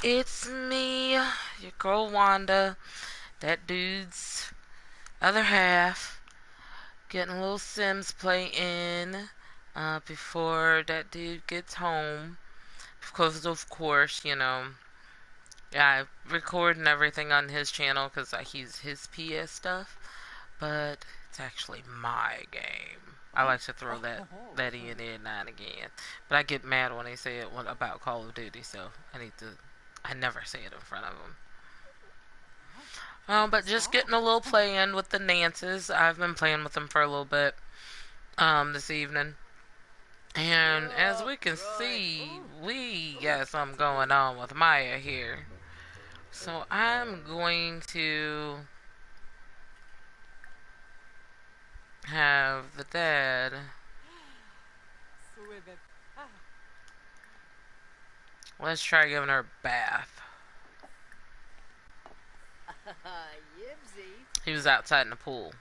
It's me, your girl Wanda, that dude's other half, getting a little Sims play in before that dude gets home. Because, of course, yeah, I record and everything on his channel because he's his PS stuff, but it's actually my game. I like to throw that in there now and again, but I get mad when they say it about Call of Duty, so I never say it in front of them. But just getting a little play in with the Nances. I've been playing with them for a little bit this evening. And as we can see, we got something going on with Maya here. So I'm going to have the dad. Let's try giving her a bath. He was outside in the pool.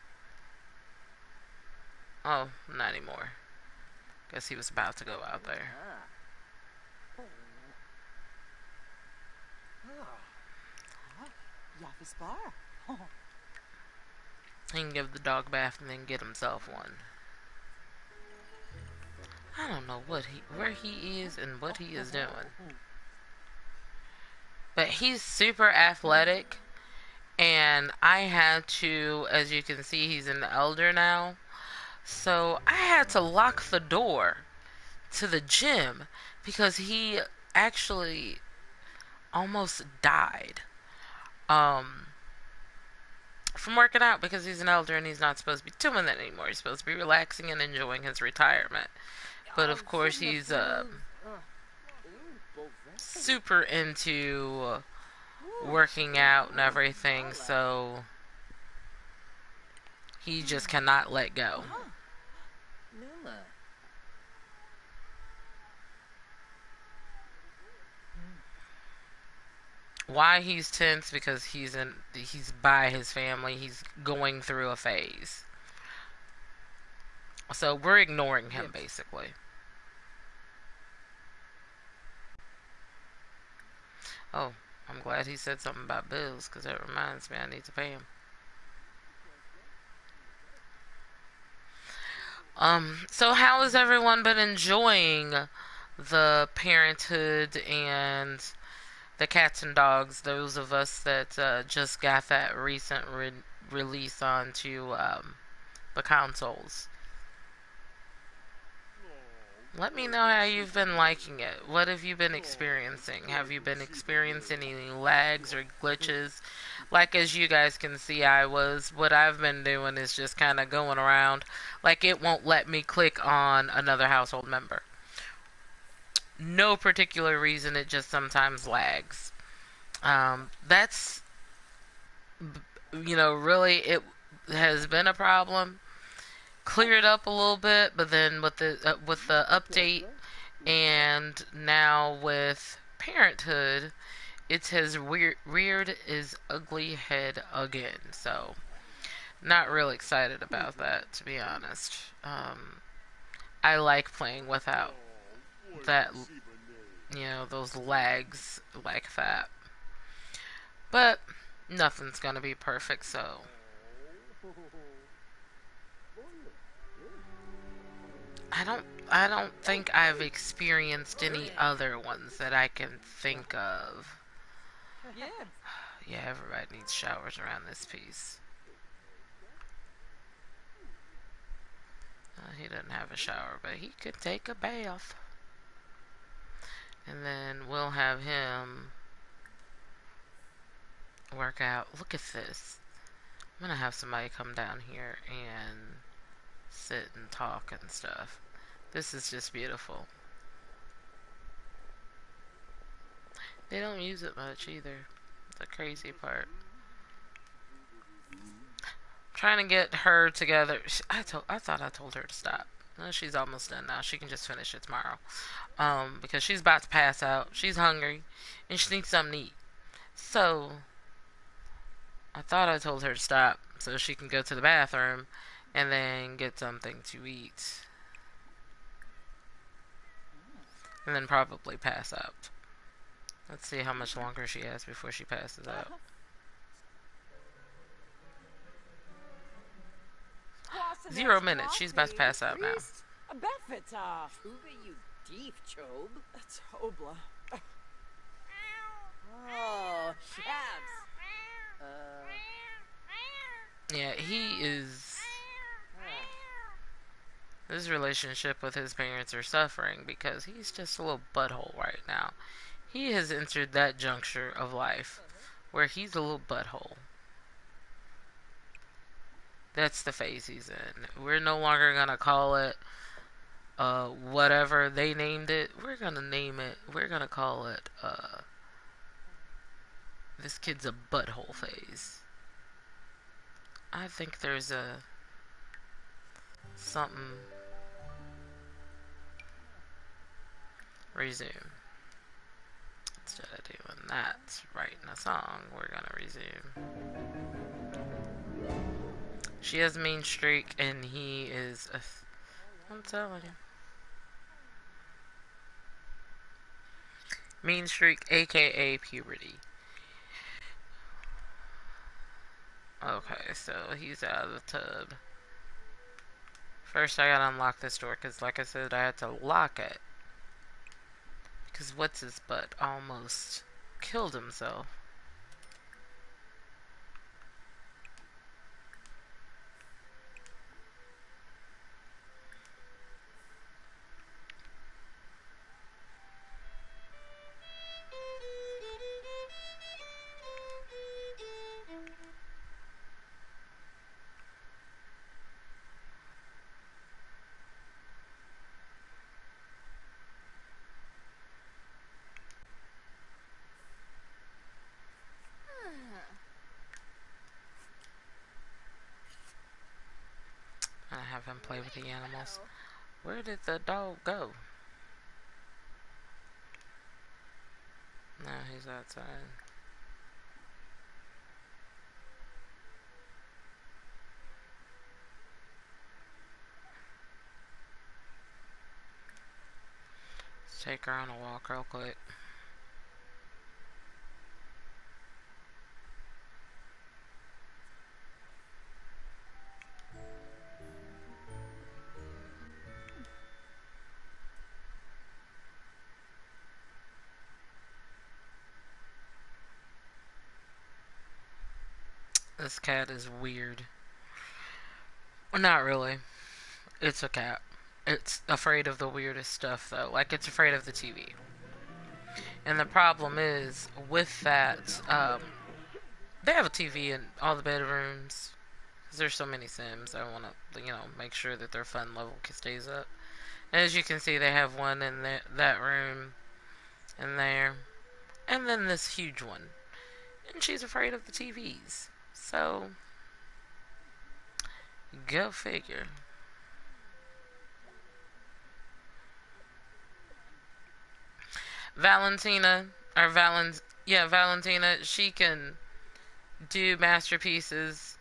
Oh, not anymore. Guess he was about to go out there. He can give the dog a bath and then get himself one. I don't know where he is and what he is doing. But he's super athletic, and I had to, as you can see, he's an elder now. So I had to lock the door to the gym because he actually almost died from working out because he's an elder and he's not supposed to be doing that anymore. He's supposed to be relaxing and enjoying his retirement. But of course, he's super into working out and everything, so he just cannot let go. Why he's tense? Because he's by his family. He's going through a phase. So we're ignoring him basically. Oh, I'm glad he said something about bills because that reminds me I need to pay him. So how has everyone been enjoying the parenthood and the cats and dogs? Those of us that just got that recent release onto the consoles. Let me know how you've been liking it. What have you been experiencing? Have you been experiencing any lags or glitches? Like as you guys can see, what I've been doing is just kind of going around. Like it won't let me click on another household member. No particular reason, it just sometimes lags. That's, really it has been a problem. Cleared up a little bit, but then with the update and now with Parenthood, it has reared its ugly head again. So, not really excited about that, to be honest. I like playing without that, those lags like that. But nothing's gonna be perfect, so I don't think I've experienced any other ones that I can think of. Yeah, everybody needs showers around this piece. He doesn't have a shower, but he could take a bath. And then we'll have him work out. Look at this. I'm gonna have somebody come down here and sit and talk and stuff. This is just beautiful. They don't use it much either. The crazy part. Trying to get her together. I thought I told her to stop. No, she's almost done now. She can just finish it tomorrow. Because she's about to pass out. She's hungry, and she needs something to eat. So I thought I told her to stop so she can go to the bathroom and then get something to eat, and then probably pass out. Let's see how much longer she has before she passes out. 0 minutes. She's about to pass out now. You deep, Job. That's Obla. Oh, Shabs. Yeah, he is. His relationship with his parents are suffering because he's just a little butthole right now. He has entered that juncture of life where he's a little butthole. That's the phase he's in. We're no longer gonna call it whatever they named it. We're gonna call it this kid's a butthole phase. I think there's a something. Resume. Instead of doing that, writing a song, we're gonna resume. She has a mean streak, and he is a. I'm telling you. Mean streak, aka puberty. Okay, so he's out of the tub. First, I gotta unlock this door, because like I said, I had to lock it. Because what's his butt almost killed himself. I have him play with the animals. Where did the dog go? No, he's outside. Let's take her on a walk real quick. This cat is weird. Not really. It's a cat. It's afraid of the weirdest stuff, though. Like, it's afraid of the TV. And the problem is, with that, they have a TV in all the bedrooms. Because there's so many Sims. I want to, make sure that their fun level stays up. And as you can see, they have one in that room, in there. And then this huge one. And she's afraid of the TVs. So, go figure. Valentina, Valentina, she can do masterpieces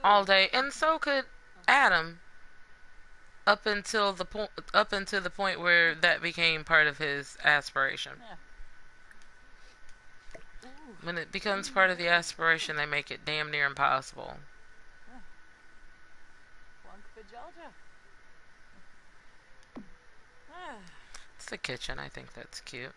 all day, and so could Adam, up until the point where that became part of his aspiration. When it becomes part of the aspiration, they make it damn near impossible. It's the kitchen. I think that's cute.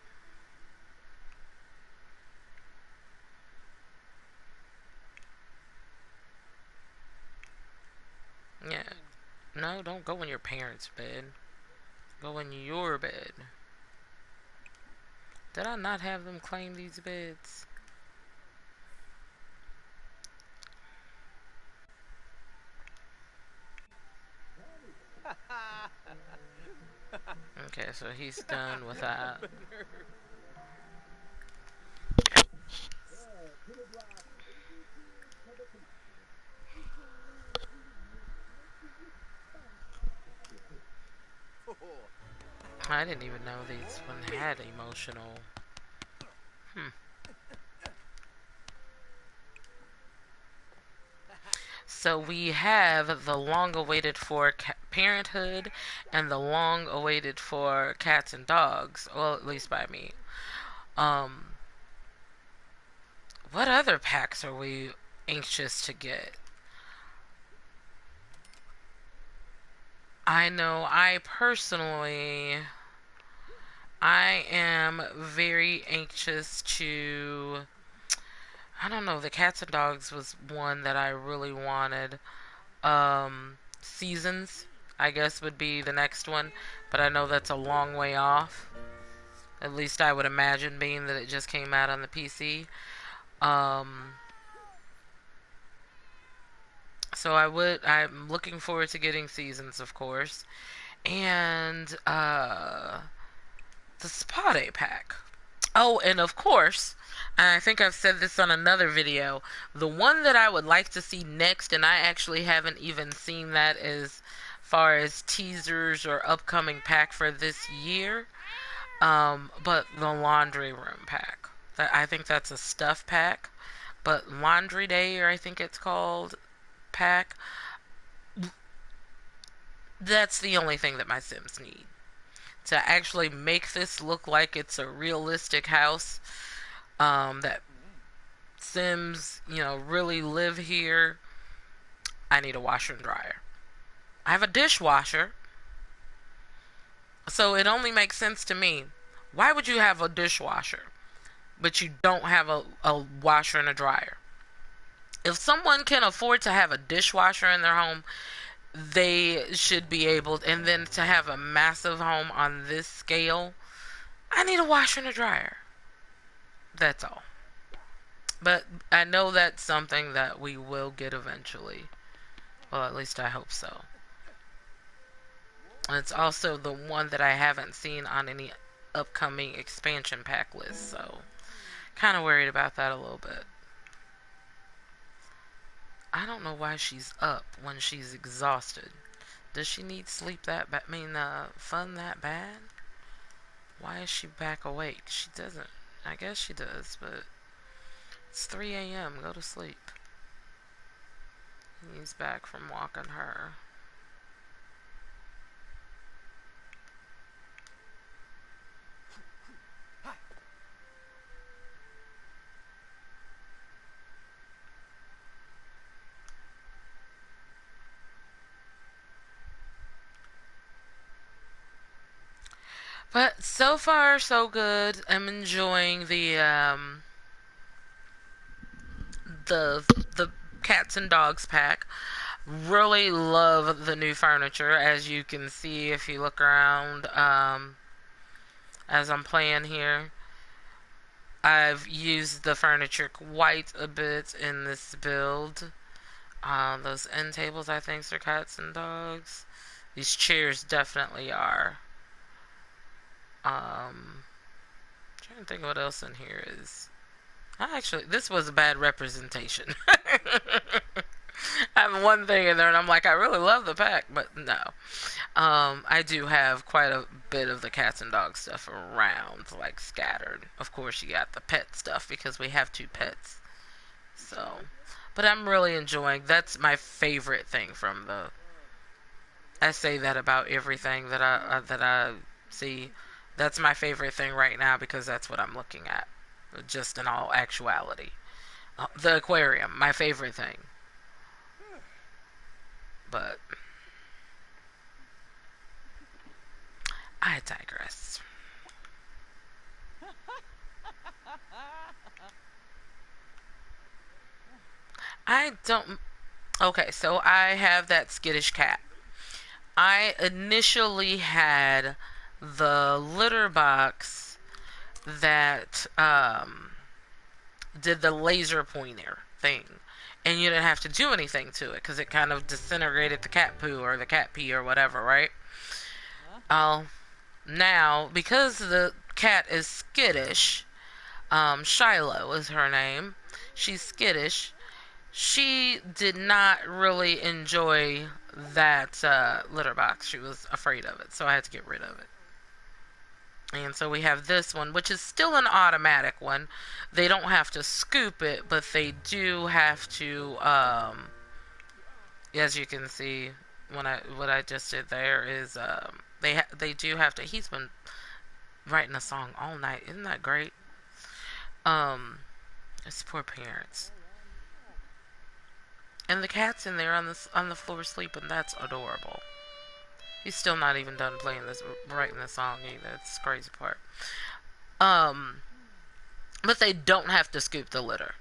Yeah. No, don't go in your parents' bed. Go in your bed. Did I not have them claim these beds? Okay, so he's done with that. I didn't even know these one had emotional. So we have the long-awaited for parenthood and the long-awaited for cats and dogs. Well, at least by me. Um, what other packs are we anxious to get? I know I personally, I am very anxious to. I don't know. The cats and dogs was one that I really wanted. Seasons, I guess, would be the next one, but I know that's a long way off. At least I would imagine, being that it just came out on the PC. Um, so I'm looking forward to getting Seasons, of course, and the Spade pack. Oh, and of course, and I think I've said this on another video, the one that I would like to see next, and I actually haven't even seen that as far as teasers or upcoming pack for this year, but the laundry room pack. I think that's a stuff pack, but Laundry Day, or I think it's called, pack. That's the only thing that my Sims need to actually make this look like it's a realistic house. That Sims, really live here. I need a washer and dryer. I have a dishwasher, so it only makes sense to me. Why would you have a dishwasher, but you don't have a washer and a dryer? If someone can afford to have a dishwasher in their home, they should be able, and then to have a massive home on this scale, I need a washer and a dryer. That's all. But I know that's something that we will get eventually. Well, at least I hope so. It's also the one that I haven't seen on any upcoming expansion pack list, so kind of worried about that a little bit. I don't know why she's up when she's exhausted. Does she need sleep that bad? Fun that bad? Why is she back awake? She doesn't. I guess she does, but it's 3 a.m. Go to sleep. He's back from walking her. But so far, so good. I'm enjoying the the cats and dogs pack. Really love the new furniture, as you can see if you look around. As I'm playing here, I've used the furniture quite a bit in this build. Those end tables, I think, are cats and dogs. These chairs definitely are. Trying to think of what else in here is. Actually, this was a bad representation. I have one thing in there, and I'm like, I really love the pack, but no. I do have quite a bit of the cats and dogs stuff around, like scattered. Of course, you got the pet stuff because we have two pets. So, but I'm really enjoying. That's my favorite thing from the. I say that about everything that I see. That's my favorite thing right now because that's what I'm looking at. Just in all actuality, the aquarium, my favorite thing. But I digress. I don't. Okay, so I have that skittish cat. I initially had the litter box that did the laser pointer thing. And you didn't have to do anything to it because it kind of disintegrated the cat poo or the cat pee or whatever, right? Oh, now, because the cat is skittish, Shiloh is her name. She's skittish. She did not really enjoy that litter box. She was afraid of it, so I had to get rid of it. And so we have this one, which is still an automatic one. They don't have to scoop it, but they do have to. As you can see, what I just did there is they do have to. He's been writing a song all night. Isn't that great? Um, it's poor parents. And the cat's in there on the floor sleeping. That's adorable. He's still not even done playing this, writing the song either. It's the crazy part. Um, but they don't have to scoop the litter.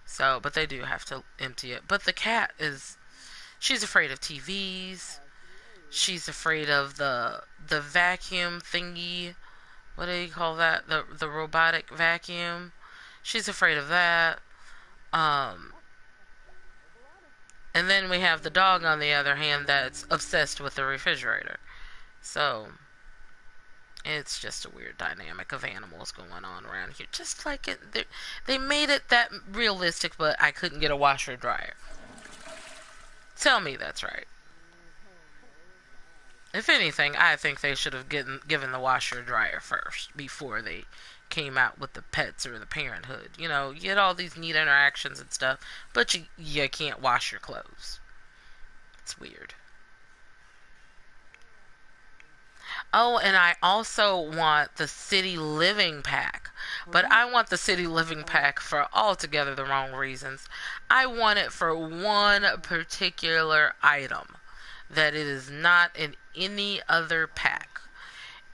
So, but they do have to empty it. But the cat is, she's afraid of TVs. She's afraid of the vacuum thingy. What do you call that? The robotic vacuum. She's afraid of that. Um, and then we have the dog on the other hand that's obsessed with the refrigerator. So it's just a weird dynamic of animals going on around here. Just like they made it that realistic, but I couldn't get a washer dryer. Tell me that's right. If anything, I think they should have given the washer dryer first before they came out with the pets or the parenthood. You know, you get all these neat interactions and stuff, but you can't wash your clothes. It's weird. Oh, and I also want the city living pack. But I want the city living pack for altogether the wrong reasons. I want it for one particular item that it is not in any other pack.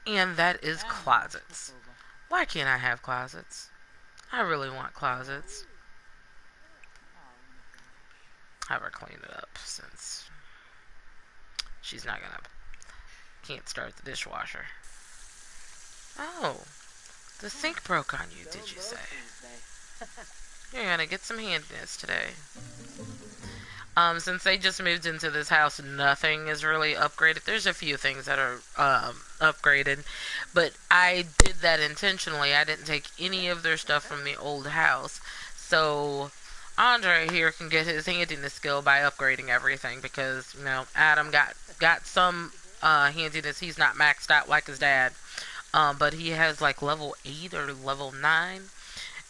And that is closets. Why can't I have closets? I really want closets. Have her clean it up since she's not gonna can't start the dishwasher. Oh, the sink broke on you, did you say? You're gonna get some handiness today. Since they just moved into this house, nothing is really upgraded. There's a few things that are upgraded, but I did that intentionally. I didn't take any of their stuff from the old house, so Andre here can get his handiness skill by upgrading everything because Adam got some handiness. He's not maxed out like his dad, but he has like level 8 or level 9.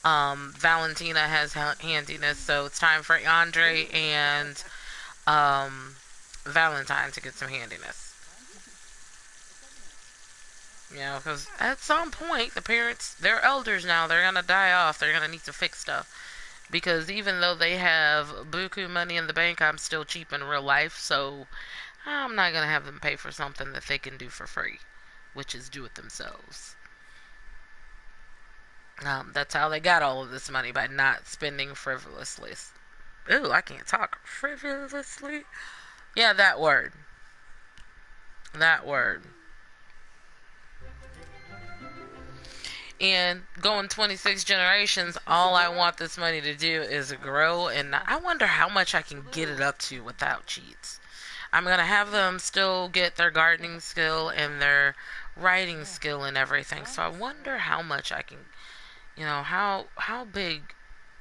Valentina has handiness, so it's time for Andre and Valentine to get some handiness. Because at some point, the parents, they're elders now, they're gonna die off, they're gonna need to fix stuff. Because even though they have buku money in the bank, I'm still cheap in real life, so I'm not gonna have them pay for something that they can do for free, which is do it themselves. That's how they got all of this money, by not spending frivolously. Ooh, I can't talk. Frivolously? Yeah, that word. That word. And going 26 generations, all I want this money to do is grow, and I wonder how much I can get it up to without cheats. I'm going to have them still get their gardening skill and their writing skill and everything. So I wonder how much I can, how big,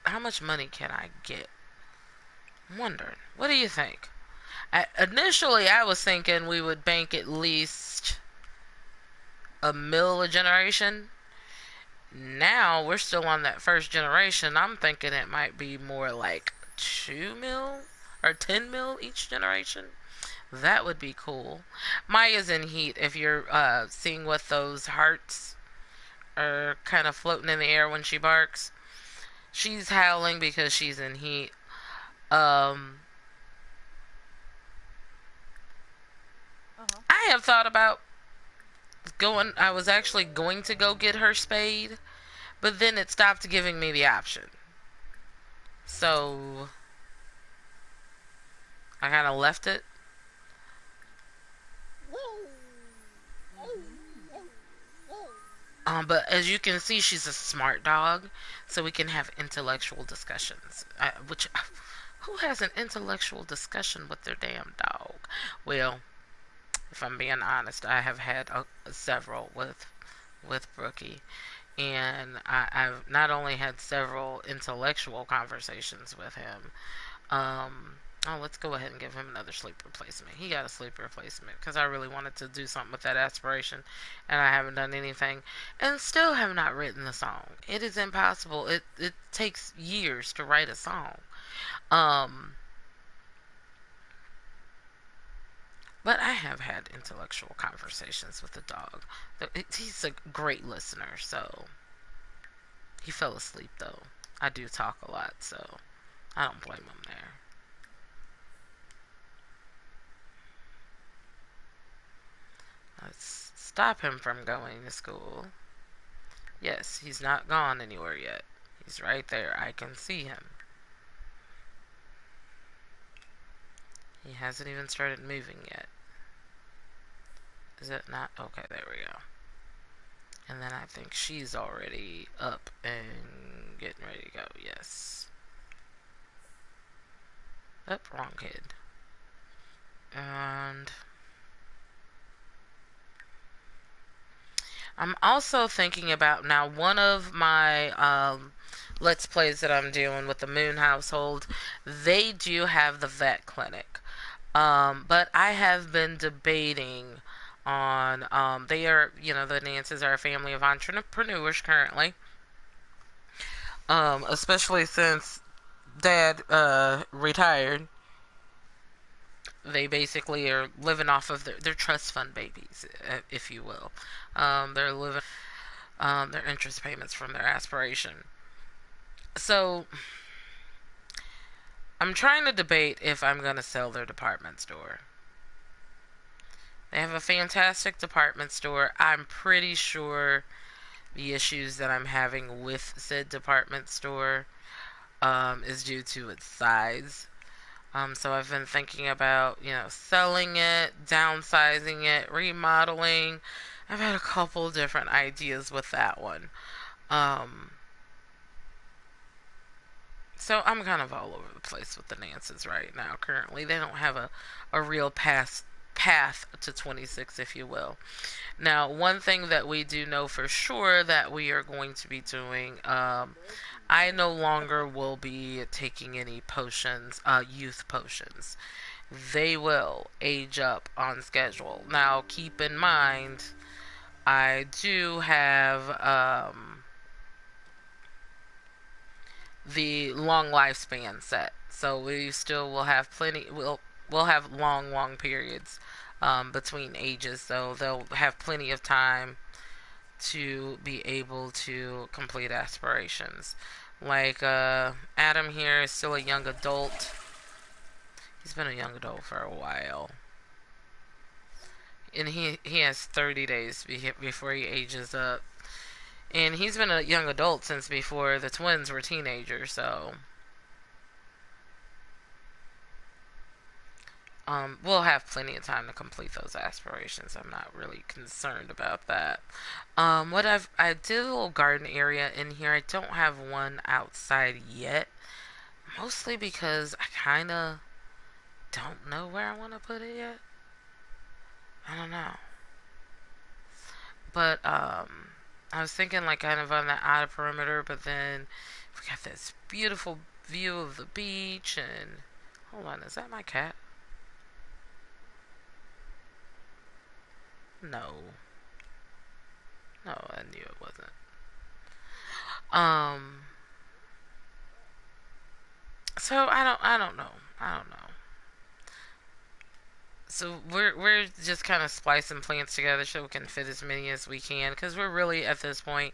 how much money can I get? I'm wondering. What do you think? Initially, I was thinking we would bank at least a mil a generation. Now we're still on that first generation. I'm thinking it might be more like 2 mil or 10 mil each generation. That would be cool. Maya's in heat. If you're seeing what those hearts are kind of floating in the air when she barks, she's howling because she's in heat. Um, I have thought about going. I was actually going to go get her spayed, but then it stopped giving me the option. So I kind of left it. But as you can see, she's a smart dog, so we can have intellectual discussions. Which, who has an intellectual discussion with their damn dog? Well, if I'm being honest, I have had several with Brookie, and I've not only had several intellectual conversations with him. Um, oh, let's go ahead and give him another sleep replacement. He got a sleep replacement because I really wanted to do something with that aspiration, and I haven't done anything, and still have not written the song. It is impossible. It takes years to write a song. Um, but I have had intellectual conversations with the dog. He's a great listener, so He fell asleep though. I do talk a lot, so I don't blame him there. Let's stop him from going to school. Yes, he's not gone anywhere yet. He's right there. I can see him. He hasn't even started moving yet. Is it not? Okay, there we go. And then I think she's already up and getting ready to go. Yes. Oh, wrong kid. And I'm also thinking about now one of my let's plays that I'm doing with the Moon household. They do have the vet clinic. But I have been debating on they are, the Nances are a family of entrepreneurs currently. Especially since dad retired. They basically are living off of their trust fund babies, if you will. They're living their interest payments from their aspiration. So I'm trying to debate if I'm going to sell their department store. They have a fantastic department store. I'm pretty sure the issues that I'm having with said department store is due to its size. So I've been thinking about, selling it, downsizing it, remodeling. I've had a couple different ideas with that one. Um, so I'm kind of all over the place with the Nances right now. Currently, they don't have a real path to 26, if you will. Now, one thing that we do know for sure that we are going to be doing, I no longer will be taking any potions, youth potions. They will age up on schedule. Now, keep in mind, I do have the long lifespan set, so we still will have plenty. We'll have long periods between ages, so they'll have plenty of time to be able to complete aspirations. Like Adam here is still a young adult. He's been a young adult for a while. And he has 30 days before he ages up. And he's been a young adult since before the twins were teenagers, so we'll have plenty of time to complete those aspirations. I'm not really concerned about that. I did a little garden area in here. I don't have one outside yet, mostly because I kind of don't know where I want to put it yet. I don't know. But I was thinking like kind of on the outer perimeter, but then we got this beautiful view of the beach and hold on, is that my cat? No. No, I knew it wasn't. Um so I don't know. I don't know. So we're just kind of splicing plants together so we can fit as many as we can because we're really at this point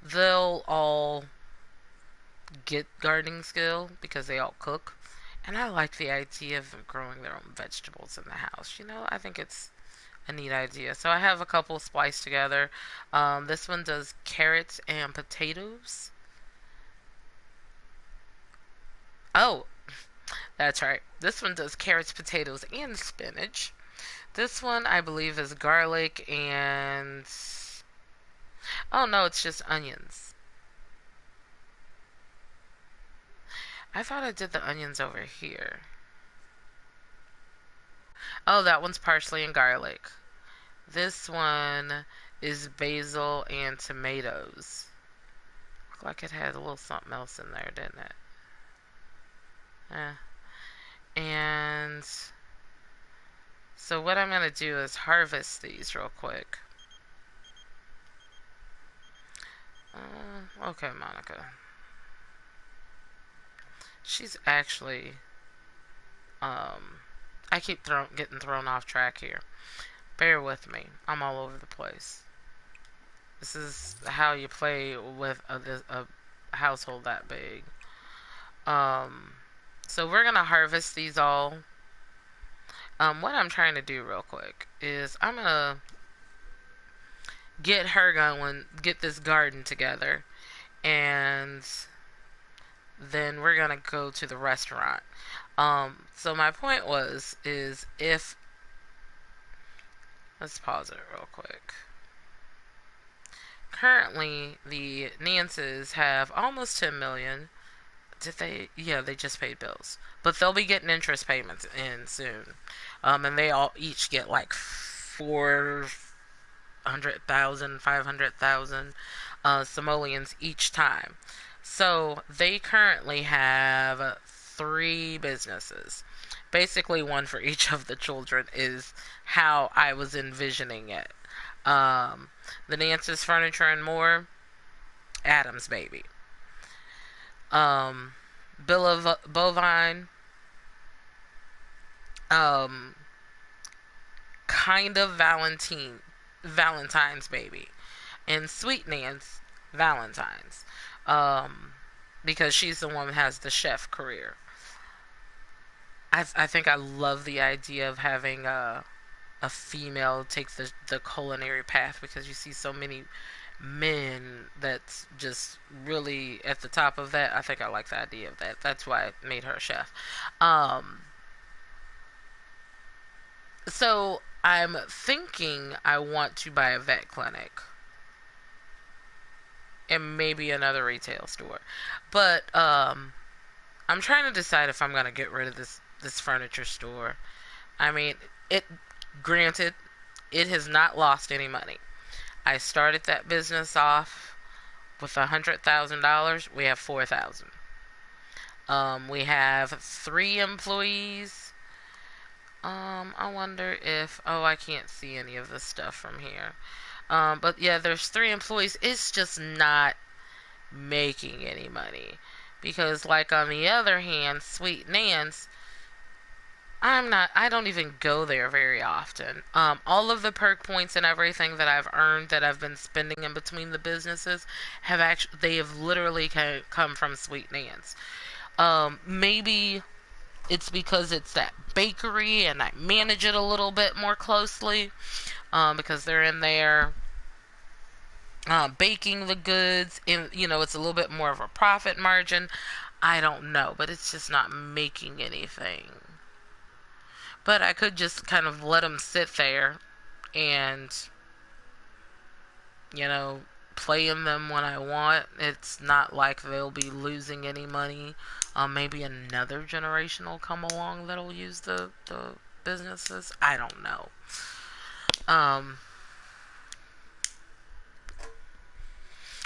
they'll all get gardening skill because they all cook. And I like the idea of them growing their own vegetables in the house. I think it's a neat idea. So I have a couple spliced together. This one does carrots and potatoes. Oh, that's right. This one does carrots, potatoes, and spinach. This one I believe is garlic and oh no, it's just onions. I thought I did the onions over here. Oh, that one's parsley and garlic. This one is basil and tomatoes. Looked like it had a little something else in there, didn't it? Eh. And so what I'm gonna do is harvest these real quick. Okay, Monica. She's actually I keep getting thrown off track here. Bear with me. I'm all over the place. This is how you play with household that big. Um, so we're gonna harvest these all. What I'm trying to do real quick is I'm gonna get her going, get this garden together, and then we're gonna go to the restaurant. So my point is if let's pause it real quick. Currently, the Nances have almost 10 million. Did they? Yeah, they just paid bills, but they'll be getting interest payments in soon. And they all each get like 400,000, 500,000 simoleons each time. So they currently have three businesses. Basically, one for each of the children is how I was envisioning it. Um, the Nance's Furniture and More, Adam's Baby. Um, Bill of Bovine, um, kind of Valentine's Baby, and Sweet Nance Valentine's, um, because she's the one that has the chef career. I think I love the idea of having a female take the culinary path because you see so many men that's just really at the top of that. I think I like the idea of that. That's why I made her a chef. Um, so I'm thinking I want to buy a vet clinic and maybe another retail store. But I'm trying to decide if I'm gonna get rid of this furniture store. I mean, it granted it has not lost any money. I started that business off with $100,000. We have 4,000. We have three employees. I wonder if I can't see any of this stuff from here. But yeah, there's three employees. It's just not making any money because, like on the other hand, Sweet Nance, I don't even go there very often. All of the perk points and everything that I've earned that I've been spending in between the businesses they have literally come from Sweet Nance. Maybe it's because it's that bakery and I manage it a little bit more closely, because they're in there baking the goods and it's a little bit more of a profit margin. I don't know, but it's just not making anything. But I could just kind of let them sit there and, you know, play in them when I want. It's not like they'll be losing any money. Maybe another generation will come along that'll use the businesses. I don't know. Um,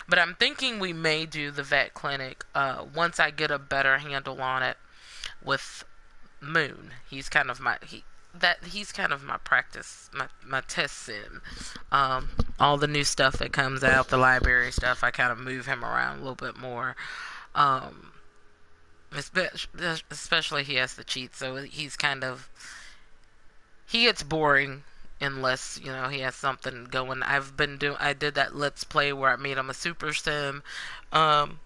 but I'm thinking we may do the vet clinic once I get a better handle on it with Moon. He's kind of my practice, my test sim. All the new stuff that comes out, the library stuff, I kind of move him around a little bit more. Um, especially he has the cheat, so he gets boring unless he has something going. I did that Let's Play where I made him a super sim. Um,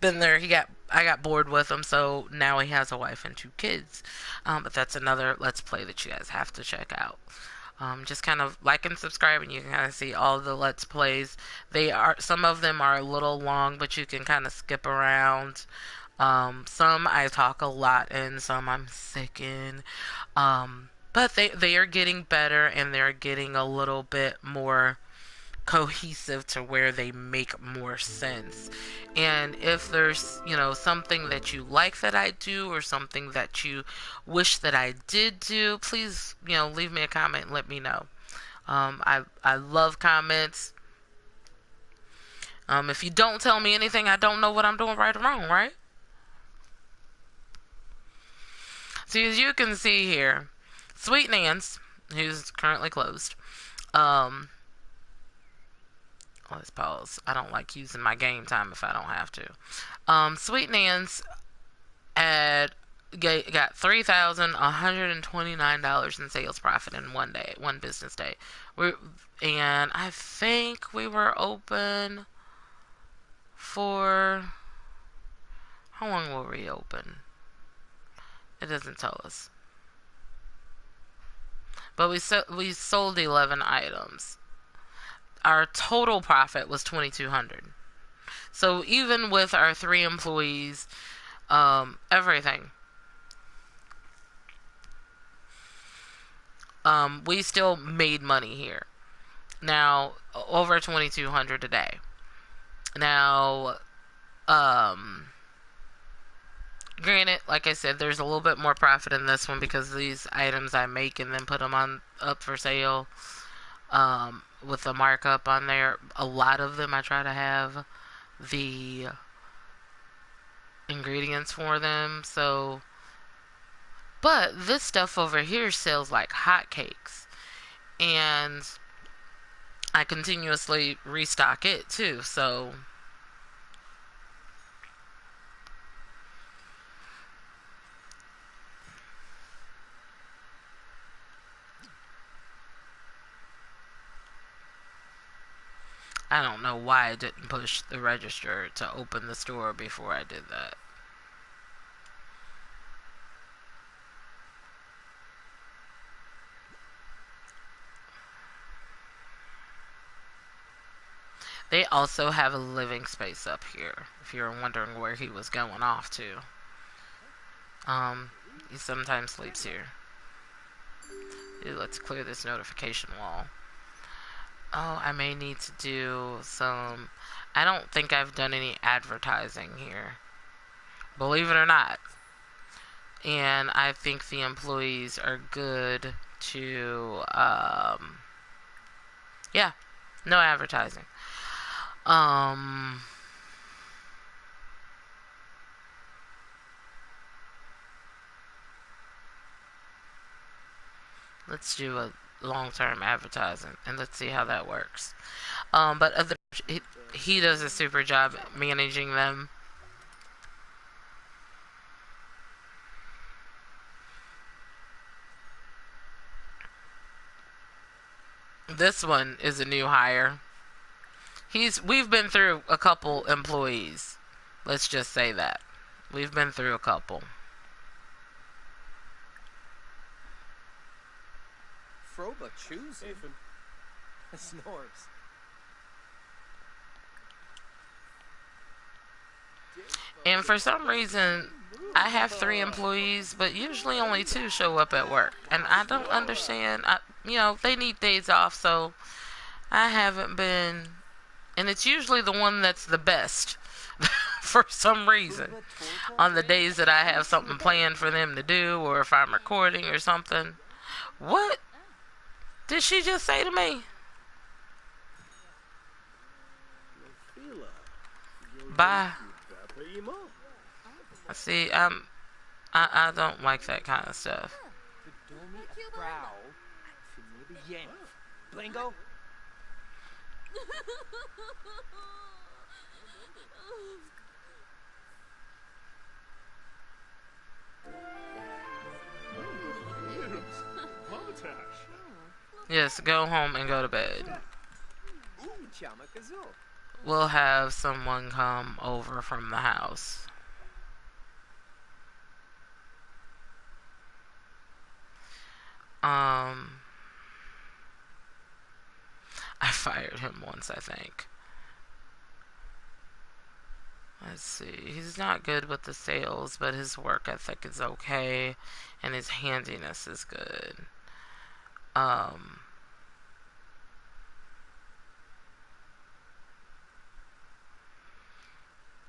been there. I got bored with him, so now he has a wife and two kids. But that's another Let's Play that you guys have to check out. Just kind of like and subscribe, and you can kind of see all the Let's Plays. Some of them are a little long, but you can kind of skip around. Some I talk a lot in, some I'm sick in. But they are getting better, and they're getting a little bit more cohesive to where they make more sense. And if there's, something that you like that I do or something that you wish that I did do, please, leave me a comment and let me know. I love comments. If you don't tell me anything, I don't know what I'm doing right or wrong, right? So as you can see here, Sweet Nance, who's currently closed, let's pause. I don't like using my game time if I don't have to. Sweet Nance got $3,129 in sales profit in one business day. And I think we were open for How long will we open? It doesn't tell us. But we sold 11 items. Our total profit was 2,200. So even with our 3 employees, everything, we still made money here. Now over 2,200 a day. Now, granted, like I said, there's a little bit more profit in this one because these items I make and then put them on up for sale. With a markup on there. A lot of them I try to have the ingredients for them. So, but this stuff over here sells like hotcakes, and I continuously restock it too. So, I don't know why I didn't push the register to open the store before I did that. They also have a living space up here, if you're wondering where he was going off to. He sometimes sleeps here. Ooh, let's clear this notification wall. Oh, I may need to do some... I don't think I've done any advertising here. Believe it or not. And I think the employees are good to... yeah, no advertising. Let's do a long-term advertising and let's see how that works. But he does a super job managing them. This one is a new hire. We've been through a couple employees. Let's just say that. We've been through a couple. Froba choosing. Snores. And for some reason, I have 3 employees, but usually only 2 show up at work. And I don't understand. They need days off, so I haven't been... And it's usually the one that's the best for some reason. On the days that I have something planned for them to do, or if I'm recording or something. What did she just say to me? Bye. See, I don't like that kind of stuff. Blingo? Yes, go home and go to bed. We'll have someone come over from the house. I fired him once, I think. Let's see. He's not good with the sales, but his work ethic is okay, and his handiness is good.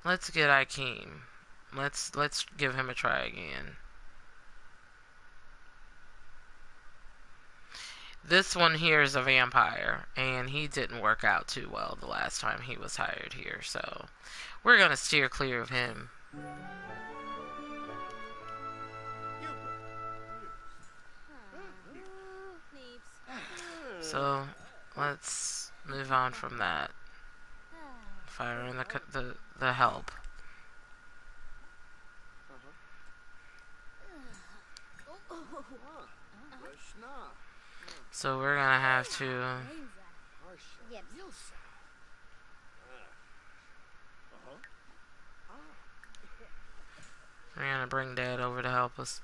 Let's get Akeem. Let's give him a try again. This one here is a vampire, and he didn't work out too well the last time he was hired here, so we're gonna steer clear of him. So let's move on from that. Fire in the help. So we're gonna have to... gonna bring Dad over to help us.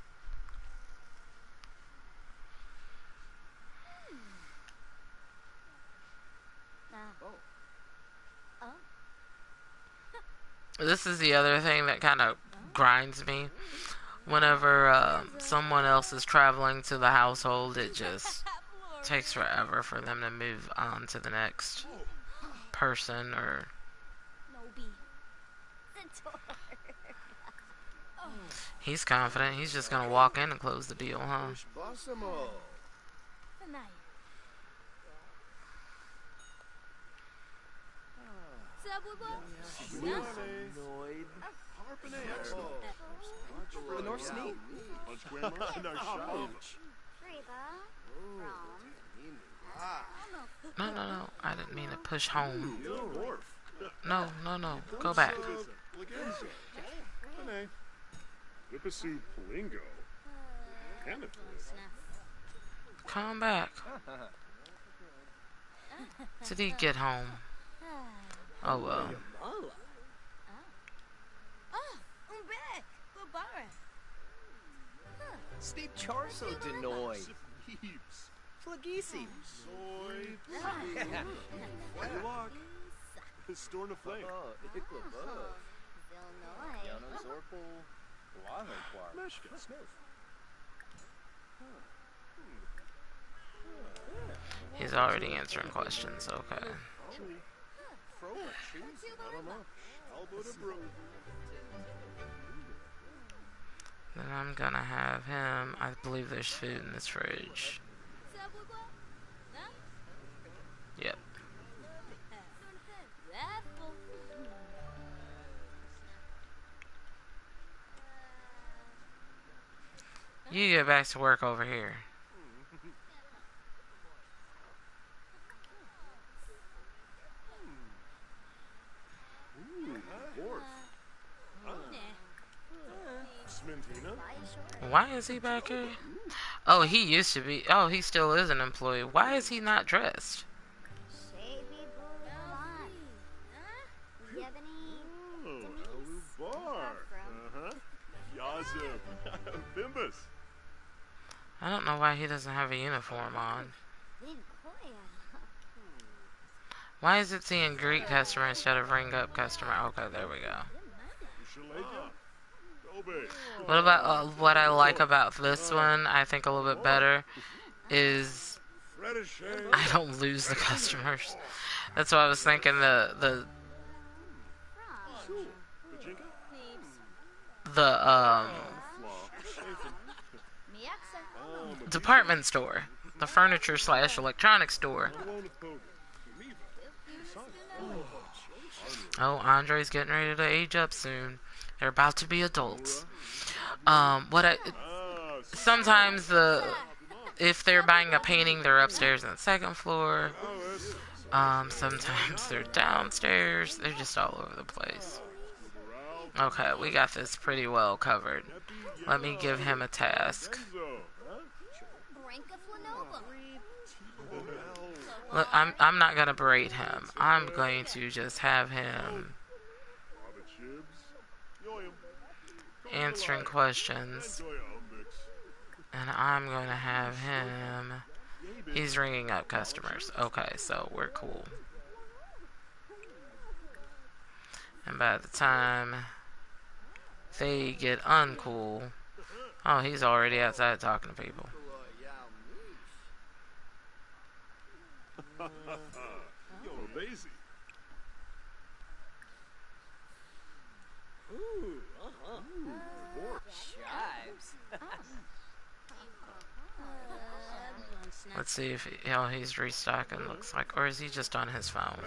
This is the other thing that kind of grinds me. Whenever someone else is traveling to the household, it just takes forever for them to move on to the next person. Or he's confident. He's just gonna walk in and close the deal, huh? The North Snee. No. I didn't mean to push home. No. Go back. Come back. Did he get home? Oh well. Steve Charso Denoy. Flagisi. Storm the flame. He's already answering questions, okay. Then I'm gonna have him. I believe there's food in this fridge. Yep. You get back to work over here. Why is he back here? Oh, he used to be. Oh, he still is an employee. Why is he not dressed? I don't know why he doesn't have a uniform on. Why is it seeing greet customer instead of ring up customer? Okay, there we go. What about what I like about this one? I think a little bit better is I don't lose the customers. That's what I was thinking. The department store, the furniture / electronics store. Oh, Andre's getting ready to age up soon. They're about to be adults. Sometimes if they're buying a painting, they're upstairs on the second floor. Sometimes they're downstairs. They're just all over the place. Okay, we got this pretty well covered. Let me give him a task. Look, I'm not gonna berate him. I'm going to just have him answering questions, and I'm going to have him. He's ringing up customers. Okay, so we're cool. And by the time they get uncool, oh, he's already outside talking to people. Let's see if he's restocking, looks like. Or is he just on his phone?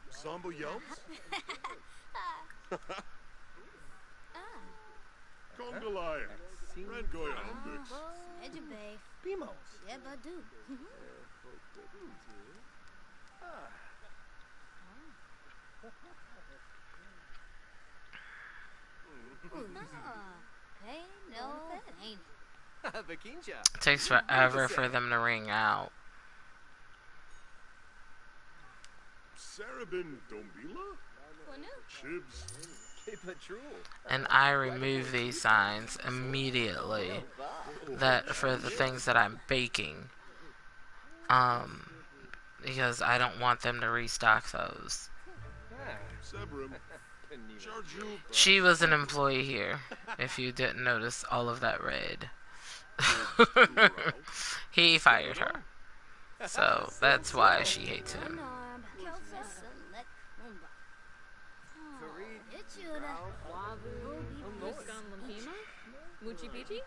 Sambo Yelps? Kongalaya. Rangoya Umbix. Bimos. Vakinja. It takes forever for them to ring out. Sarabin Dombila? Chibs. And I remove these signs immediately that for the things that I'm baking. Because I don't want them to restock those. Sebrim. Charju. She was an employee here, if you didn't notice all of that red. He fired her. So that's why she hates him. Muchi Pichi?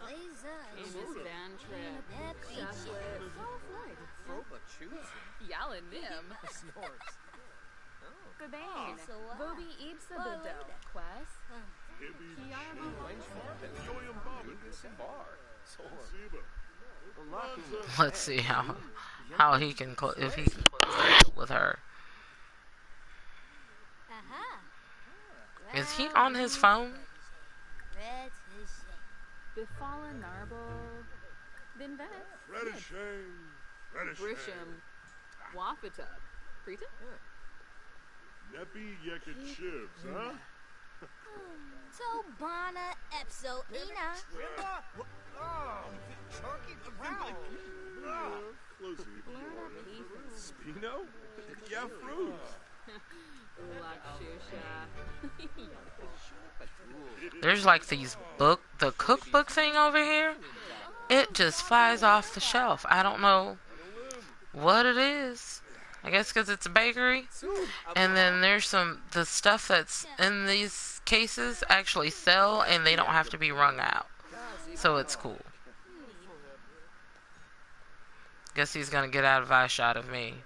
Amos Van Trip. Shashlet. Yalla Nim. Babane. Bobi Ibsa Budel. Quest. Kiara. Goyam Bobbin. Siba. Let's see how he can if he can close that deal with her. Is he on his phone? Befallen Narble. Binvet. Redishang. Grisham. Wafatub. Preta? Neppy Yeka Chibs, huh? Tobana Epso Ina. Closey. Blurna Peace. Spino? Yeah, fruit. Lakshusha. There's like the cookbook thing over here. It just flies off the shelf. I don't know what it is. I guess because it's a bakery. And then there's the stuff that's in these cases actually sell and they don't have to be wrung out. So it's cool. Guess he's gonna get out of eye shot of me.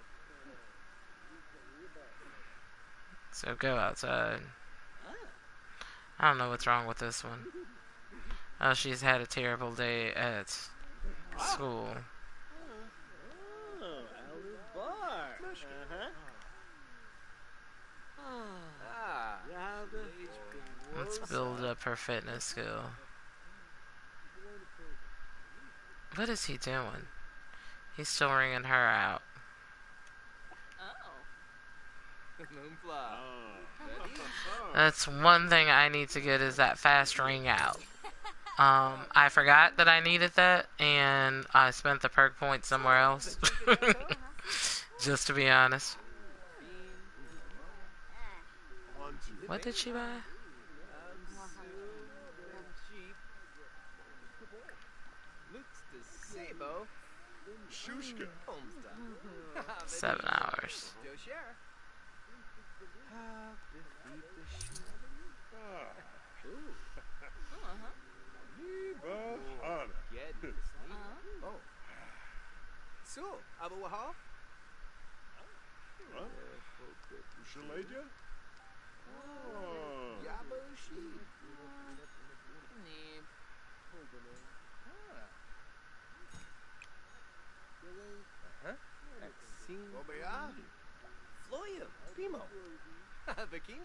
So go outside. I don't know what's wrong with this one. Oh, she's had a terrible day at school. Let's build up her fitness skill. What is he doing? He's still ringing her out. That's one thing I need to get is that fast ring out. I forgot that I needed that, and I spent the perk point somewhere else. Just to be honest. What did she buy? Shushka. 7 hours. So, Abu Wahab? Ushalaja? Yabushi. Neeb. Floyum. Primo.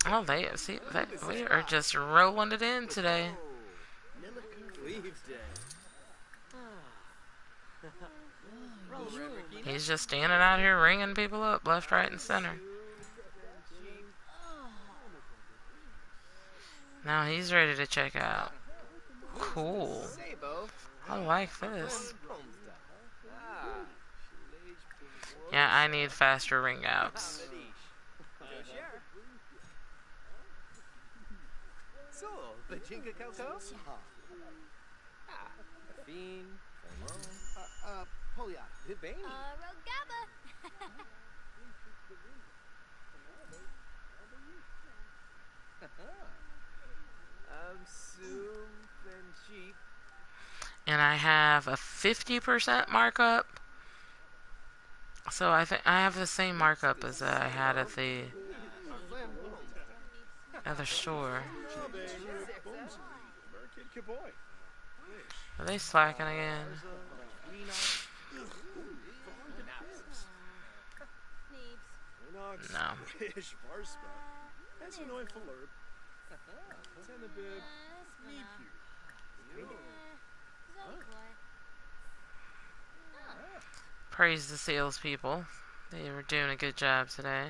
Oh, we are just rolling it in today. He's just standing out here ringing people up left, right, and center. Now he's ready to check out. Cool. I like this. Yeah, I need faster ring outs. So, Bajinka Coco? Fiend. Polia. Hibani. Rogaba. Soon and cheap. And I have a 50% markup. So I think I have the same markup as I had at the other store. Are they slacking again? No. Tenabib, meet you. Praise the salespeople. They were doing a good job today.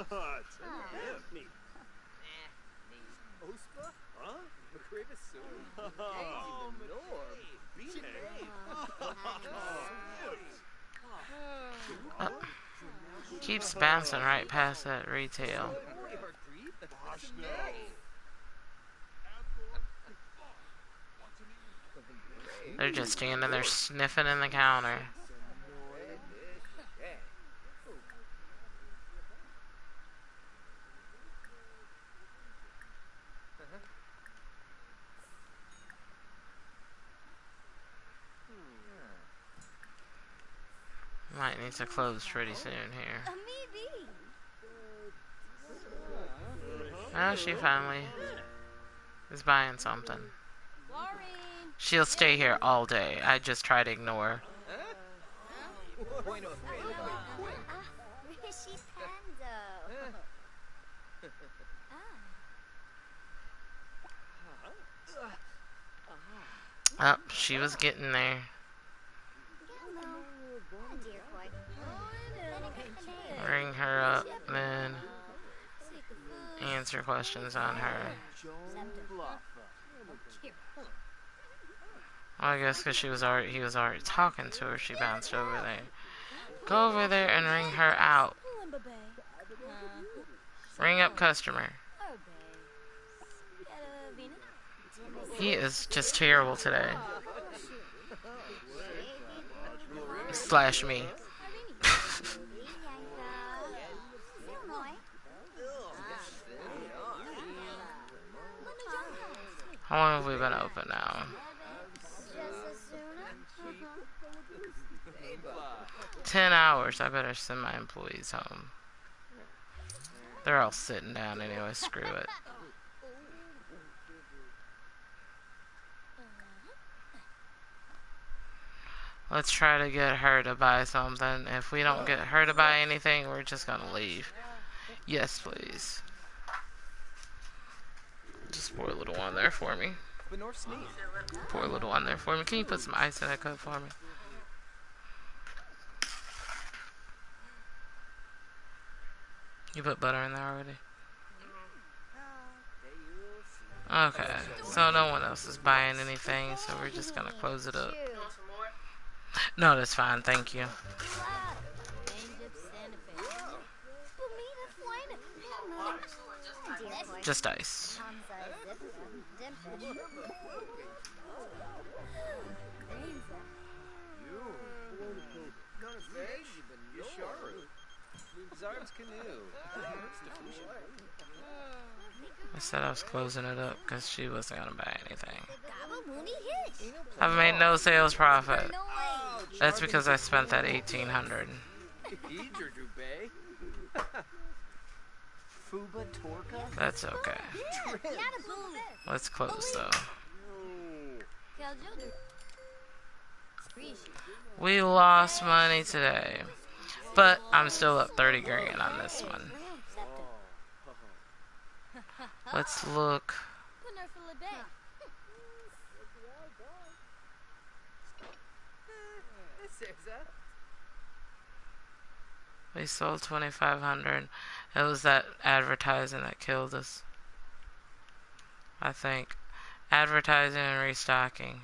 Tenabib, me. Ospa? Huh? Macravis soon? Oh, Norm. Keeps bouncing right past that retail. They're just standing there sniffing in the counter. Might need to close pretty soon here. Oh, she finally is buying something. She'll stay here all day. I just try to ignore her. Oh, she was getting there. Ring her up, then answer questions on her. Well, I guess because he was already talking to her, she bounced over there. Go over there and ring her out. Ring up customer. He is just terrible today. Slash me. How long have we been open now? 10 hours. I better send my employees home. They're all sitting down anyway. Screw it. Let's try to get her to buy something. If we don't get her to buy anything, we're just gonna leave. Yes, please. Just pour a little one there for me. Pour a little one there for me. Can you put some ice in that cup for me? You put butter in there already? Okay, so no one else is buying anything, so we're just gonna close it up. No, that's fine, thank you. Just ice. I said I was closing it up because she wasn't gonna buy anything. I've made no sales profit. That's because I spent that $1,800. That's okay. Let's close though. We lost money today, but I'm still up 30 grand on this one. Let's look. We sold 2,500. It was that advertising that killed us, I think. Advertising and restocking.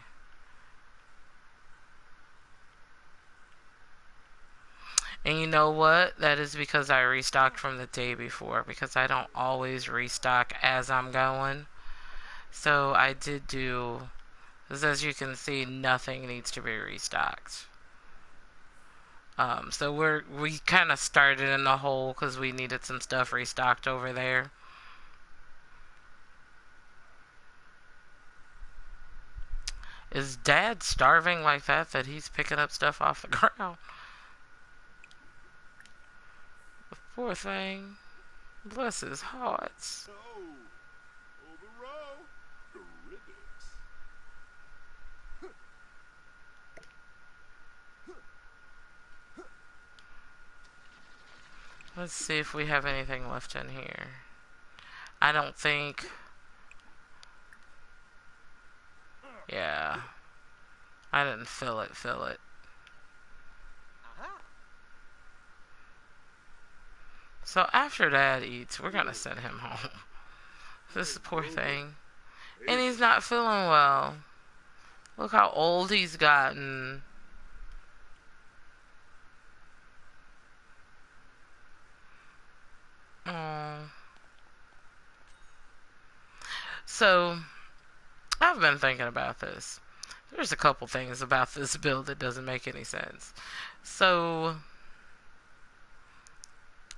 And you know what? That is because I restocked from the day before, because I don't always restock as I'm going. So I did do, as you can see, nothing needs to be restocked. So we kind of started in the hole because we needed some stuff restocked over there. Is Dad starving like that he's picking up stuff off the ground? The poor thing. Bless his heart. Oh, overall, terrific. Let's see if we have anything left in here. I don't think. Yeah. I didn't fill it. So after Dad eats, we're gonna send him home. This poor thing. And he's not feeling well. Look how old he's gotten. Oh. So, I've been thinking about this. There's a couple things about this bill that doesn't make any sense. So,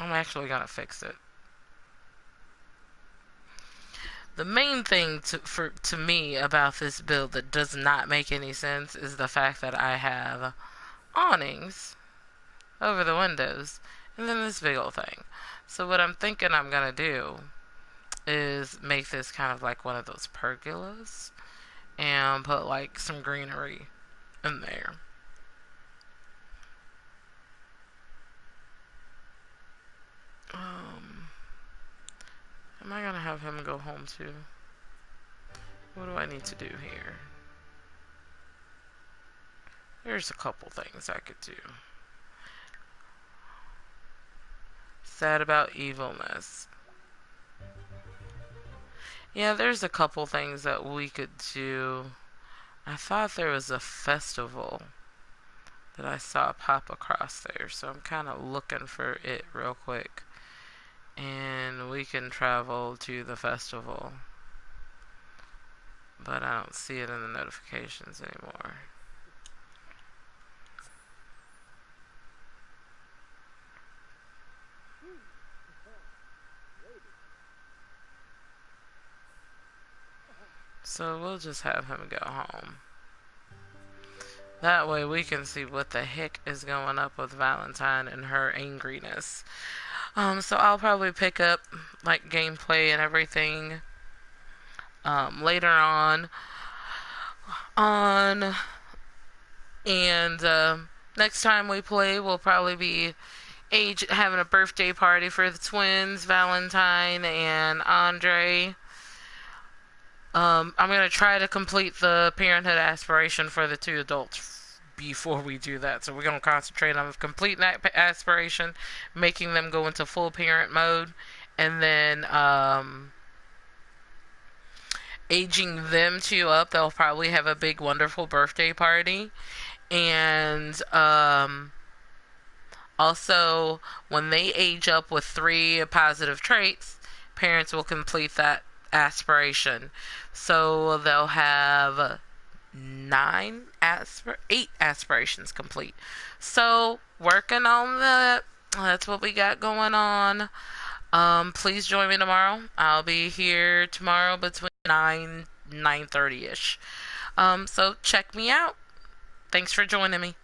I'm actually gonna fix it. The main thing to me about this bill that does not make any sense is the fact that I have awnings over the windows and then this big old thing. So what I'm thinking I'm gonna do is make this kind of like one of those pergolas and put like some greenery in there. Am I gonna have him go home too? What do I need to do here? There's a couple things I could do. Sad about evilness. Yeah, there's a couple things that we could do. I thought there was a festival that I saw pop across there, so I'm kind of looking for it real quick. And we can travel to the festival. But I don't see it in the notifications anymore. So we'll just have him go home. That way we can see what the heck is going up with Valentine and her angriness. So I'll probably pick up like gameplay and everything later on. And next time we play, we'll probably be having a birthday party for the twins, Valentine and Andre. I'm going to try to complete the parenthood aspiration for the two adults before we do that. So we're going to concentrate on completing that aspiration, making them go into full parent mode, and then aging them two up. They'll probably have a big, wonderful birthday party. And also, when they age up with 3 positive traits, parents will complete that aspiration. So they'll have 8 aspirations complete. So working on that. That's what we got going on. Please join me tomorrow. I'll be here tomorrow between 9:30ish. So check me out. Thanks for joining me.